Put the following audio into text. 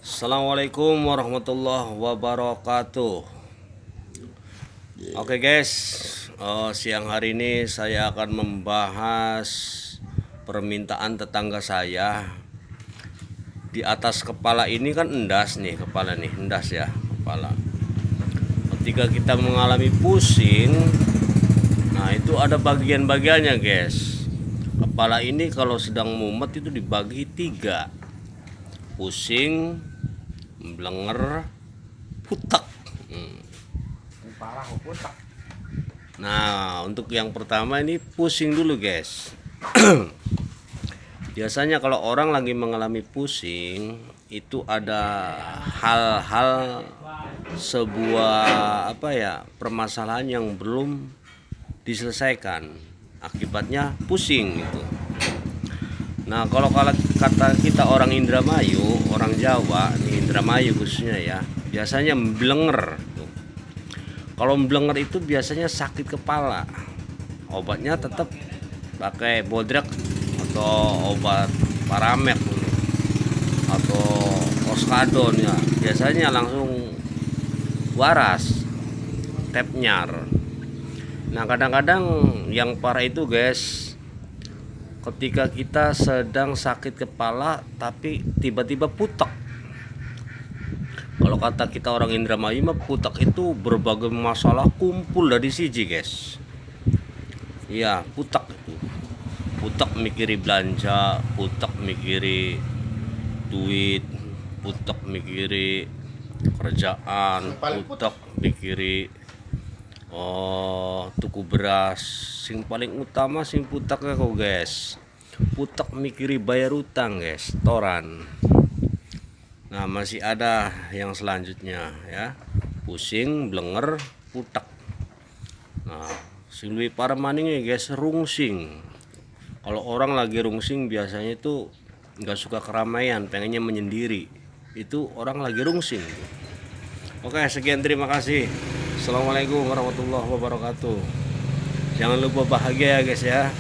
Assalamualaikum warahmatullahi wabarakatuh. Oke guys, siang hari ini saya akan membahas permintaan tetangga saya. Di atas kepala ini kan endas nih, kepala nih, endas ya kepala. Ketika kita mengalami pusing, nah itu ada bagian-bagiannya guys. Kepala ini kalau sedang mumet itu dibagi 3: pusing, blenger, putek. Nah, untuk yang pertama ini pusing dulu guys. Biasanya kalau orang lagi mengalami pusing itu ada hal-hal sebuah permasalahan yang belum diselesaikan, akibatnya pusing gitu. Nah, kalau kata kita orang Indramayu, orang Jawa nih, Indramayu khususnya ya, biasanya blenger. Kalau blenger itu biasanya sakit kepala. Obatnya tetap pakai bodrek atau obat paramek atau oskadon ya. Biasanya langsung waras, tepnyar. Nah, kadang-kadang yang parah itu guys, ketika kita sedang sakit kepala tapi tiba-tiba putek. Kalau kata kita orang Indramayu mah putek itu berbagai masalah kumpul dari siji guys. Iya, putek itu. Putek mikiri belanja, putek mikiri duit, putek mikiri kerjaan, putek mikiri tuku beras. Sing paling utama sing putek ya kok guys, putek mikiri bayar utang guys, toran. Nah, masih ada yang selanjutnya ya, pusing, blenger, putek. Nah, sing lebih parah maning guys, rungsing. Kalau orang lagi rungsing biasanya itu nggak suka keramaian, pengennya menyendiri. Itu orang lagi rungsing. Oke, sekian, terima kasih. Assalamualaikum warahmatullahi wabarakatuh. Jangan lupa bahagia ya guys ya.